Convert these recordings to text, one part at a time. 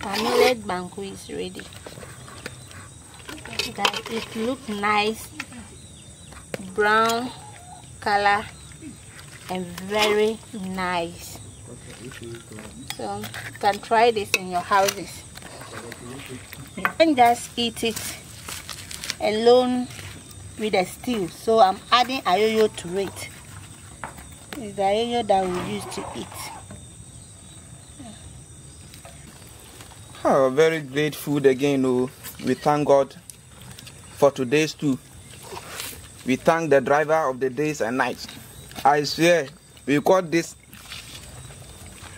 Our millet banku is ready. Guys, it looks nice, brown color and very nice. So you can try this in your houses. You can just eat it alone with a stew. So I'm adding ayoyo to it. It's the ayoyo that we use to eat. Oh, very great food again. Oh, we thank God for today's stew. We thank the driver of the days and nights. I swear, we call this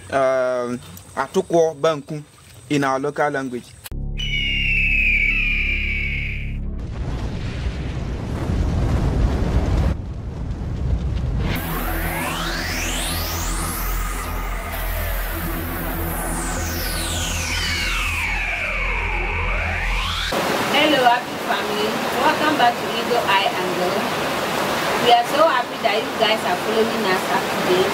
Banku in our local language. Hello happy family, welcome back to Eagle Eye Angle. We are so happy that you guys are following us up to date.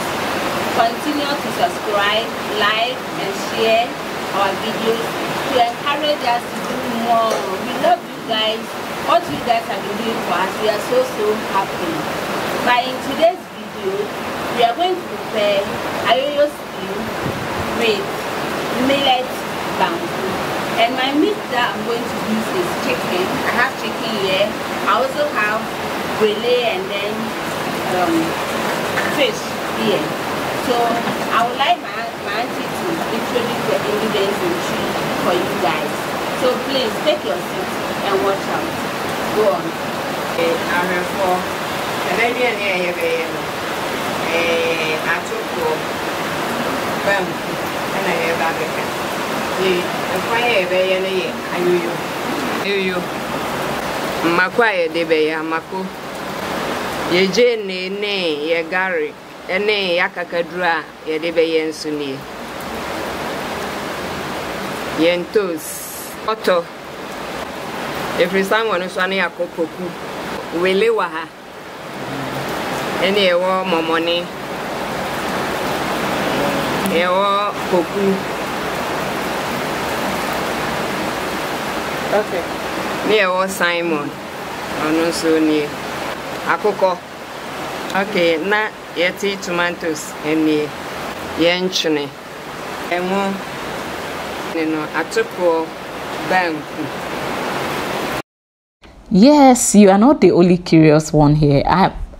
Continue to subscribe, like and share our videos to encourage us to do more. We love you guys. What you guys have been doing for us, we are so happy. But in today's video, we are going to prepare ayoyo stew with millet banku. And my meat that I'm going to use is chicken. I have chicken here. I also have fillet and then fish here. So I would like my auntie to introduce the ingredients in tree for you guys. So please take your seat and watch out. Go on. I'm for the lady and I took Banku and I have a the fire be ayoyo makwa de be ya mako ye je ne ye gari ene yakakadura ye de be ye nso ni ye ntos oto every time one so na yakokoku wele wa ha ene ye wo momoni ye wo koku. Okay. Near Simon. Oh, so near Akoko. Okay, na yeti tomatoes and the yenchine. And more, atoko Banku. Yes, you are not the only curious one here.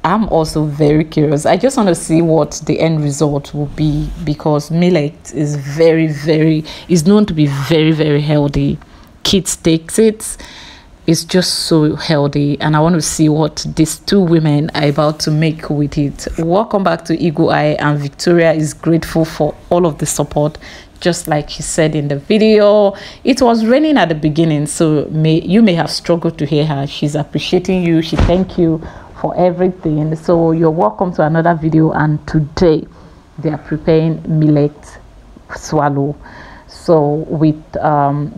I'm also very curious. I just want to see what the end result will be, because millet is is known to be very healthy. Kids takes it. It's just so healthy, and I want to see what these two women are about to make with it. Welcome back to Eagle Eye, and Victoria is grateful for all of the support. Just like she said in the video, it was raining at the beginning, so you may have struggled to hear her. She's appreciating you. She thank you for everything. So you're welcome to another video, and today they are preparing millet swallow. So with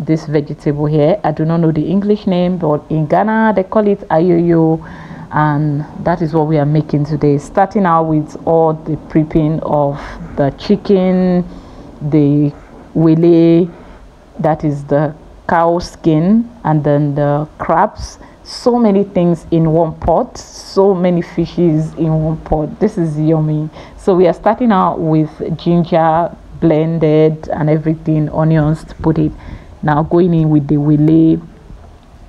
this vegetable here, I do not know the English name, but in Ghana they call it ayoyo, and that is what we are making today. Starting out with all the prepping of the chicken, the wele, that is the cow skin, and then the crabs. So many things in one pot, so many fishes in one pot. This is yummy. So we are starting out with ginger blended and everything, onions to put it. Now going in with the wele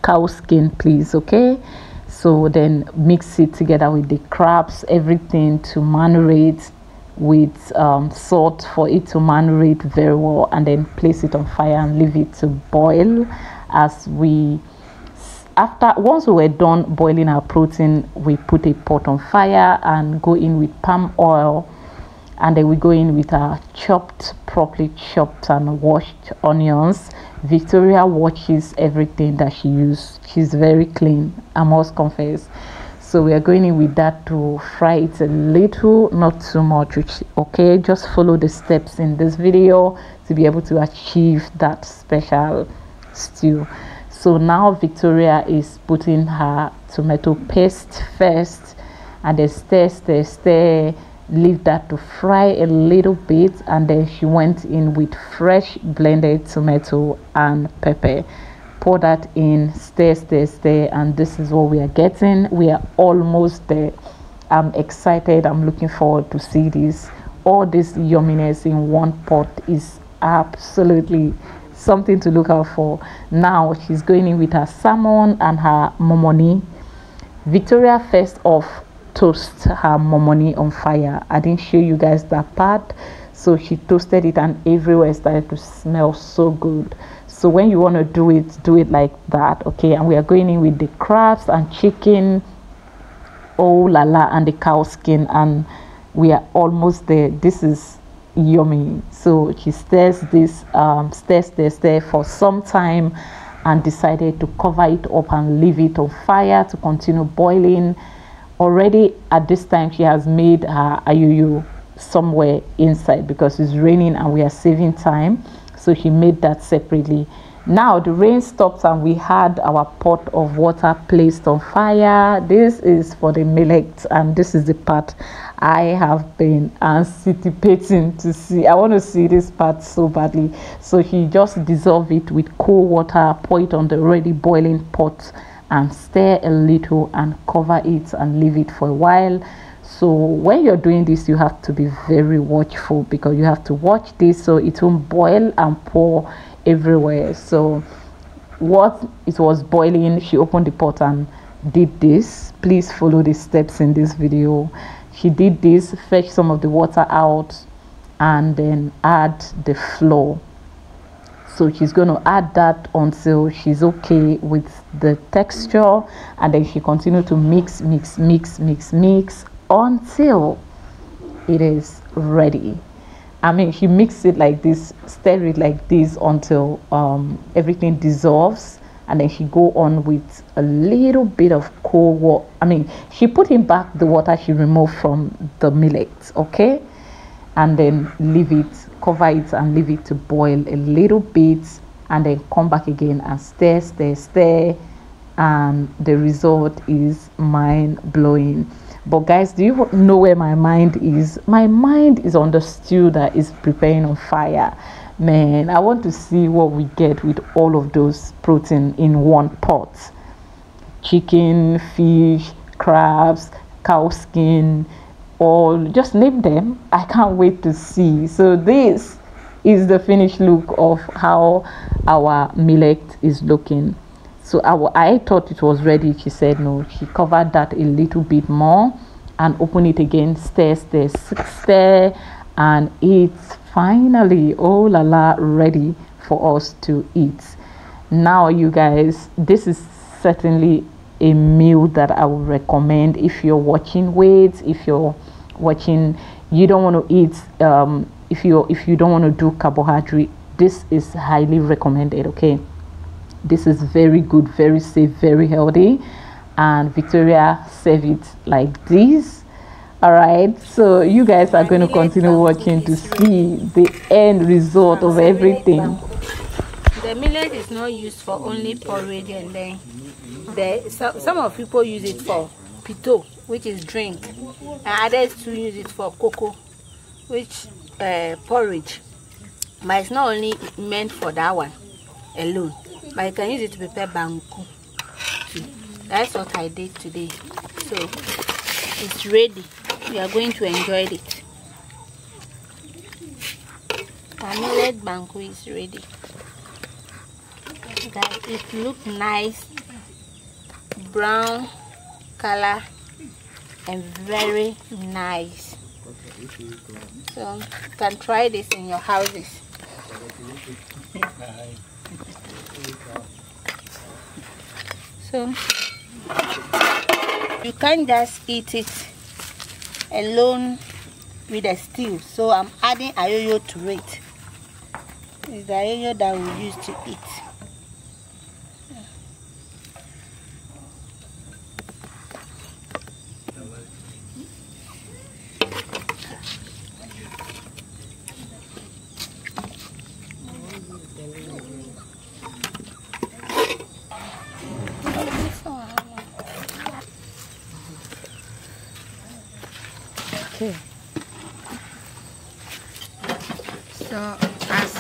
cow skin, please. Okay, so then mix it together with the crabs, everything to marinate with salt for it to marinate very well, and then place it on fire and leave it to boil. Once we were done boiling our protein, we put a pot on fire and go in with palm oil. And then we go in with our properly chopped and washed onions. Victoria watches everything that she uses. She's very clean, I must confess. So we are going in with that to fry it a little, not too much. Okay, just follow the steps in this video to be able to achieve that special stew. So now Victoria is putting her tomato paste first, and then stir leave that to fry a little bit, and then she went in with fresh blended tomato and pepper. Pour that in, stir, and this is what we are getting. We are almost there. I'm excited. I'm looking forward to see this. All this yumminess in one pot is absolutely something to look out for. Now she's going in with her salmon and her momoni. Victoria first off toast her momoni on fire. I didn't show you guys that part. So she toasted it and everywhere started to smell so good. So when you want to do it like that. Okay, and we are going in with the crabs and chicken, oh la la, and the cow skin, and we are almost there. This is yummy. So she stirs this stir for some time and decided to cover it up and leave it on fire to continue boiling. Already at this time she has made her ayoyo somewhere inside because it's raining and we are saving time, so she made that separately. Now the rain stopped and we had our pot of water placed on fire. This is for the millet, and this is the part I have been anticipating to see. I want to see this part so badly. So she just dissolve it with cold water, pour it on the already boiling pot and stir a little and cover it and leave it for a while. So when you're doing this, you have to be very watchful because you have to watch this so it won't boil and pour everywhere. So what it was boiling, she opened the pot and did this. Please follow the steps in this video. She did this, fetch some of the water out and then add the flour. So she's going to add that until she's okay with the texture, and then she continued to mix until it is ready. I mean, she mixed it like this, stir it like this until everything dissolves, and then she go on with a little bit of cold water. I mean, she put in back the water she removed from the millet, okay, and then leave it, cover it and leave it to boil a little bit, and then come back again and stir, and the result is mind-blowing. But guys, do you know where my mind is? My mind is on the stew that is preparing on fire. Man, I want to see what we get with all of those protein in one pot. Chicken, fish, crabs, cow skin, or just name them. I can't wait to see. So this is the finished look of how our millet is looking. So I thought it was ready. She said no. She covered that a little bit more and open it again, stir, and it's finally, oh la la, ready for us to eat. Now you guys, this is certainly a meal that I would recommend if you're watching weight, if you're watching, you don't want to eat, if you don't want to do carbohydrate, this is highly recommended. Okay, this is very good, very safe, very healthy, and Victoria serve it like this. All right, so you guys are going to continue watching to see the end result of everything. The millet is not used for only porridge, and then some of people use it for pito, which is drink, and others too use it for cocoa, which porridge. But it's not only meant for that one alone, but you can use it to prepare banku too. That's what I did today. So it's ready. We are going to enjoy it. Our millet banku is ready. Guys, it looks nice, brown color and very nice. So you can try this in your houses. So you can't just eat it alone with a stew. So I'm adding ayoyo to it. It's the ayoyo that we use to eat. Okay, So as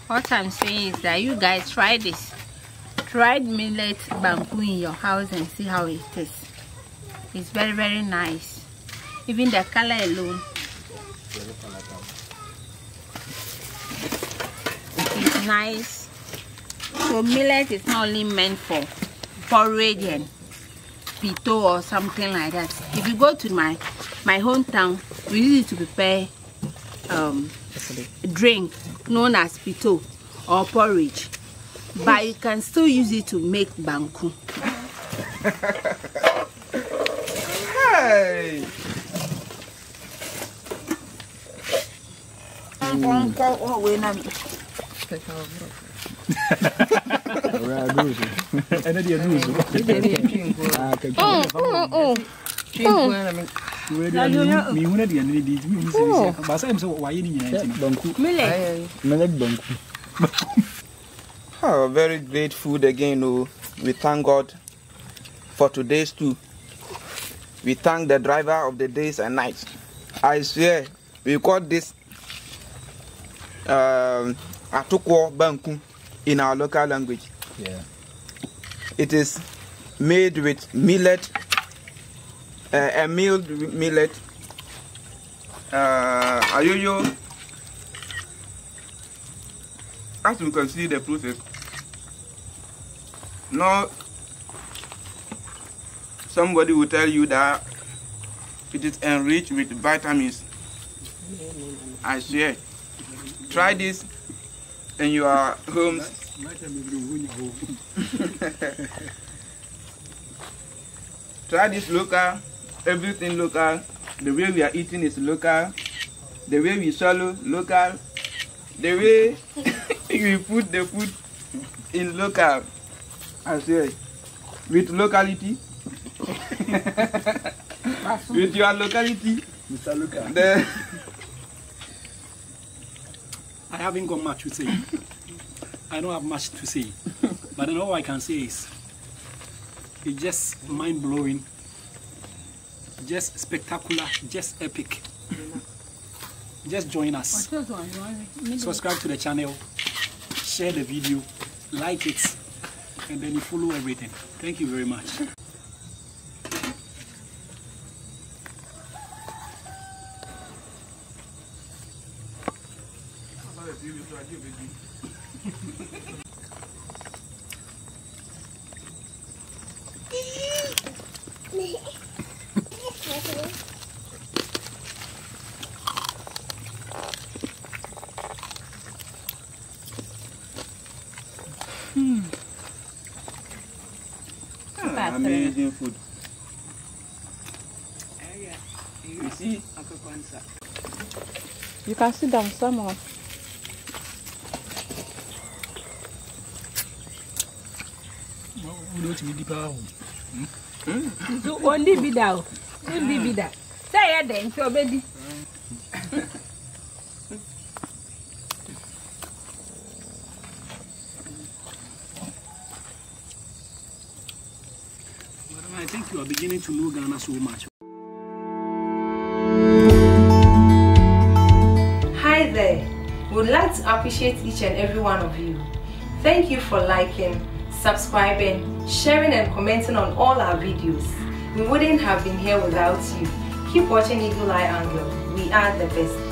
what I'm saying is that you guys try this. Try millet banku in your house and see how it is. It's very, very nice. Even the color alone. It's nice. So millet is not only meant for porridge and pito or something like that. If you go to my hometown, we use it to prepare a drink known as pito or porridge, but you can still use it to make banku. Hey! Oh, very great food again. Oh, we thank God for today's too. We thank the driver of the days and nights. I swear, we call this Atukwo Banku in our local language. Yeah. It is made with millet, a milled millet, Ayoyo. As you can see the process. Now, somebody will tell you that it is enriched with vitamins. I swear. Try this in your homes. Try this local, everything local. The way we are eating is local. The way we swallow, local. The way we put the food in local. I swear. With locality. With your locality. Mr. Luca. I haven't got much to say. I don't have much to say. But then all I can say is it's just mind-blowing, just spectacular, just epic. Just join us. Subscribe to the channel, share the video, like it, and then you follow everything. Thank you very much. Amazing food. You see? You can sit down somewhere. So only be down. Only be that. Say it then, so baby. I think you are beginning to know Ghana so much. Hi there. We would like to appreciate each and every one of you. Thank you for liking, subscribing, sharing and commenting on all our videos. We wouldn't have been here without you. Keep watching Eagle Eye Angle. We are the best.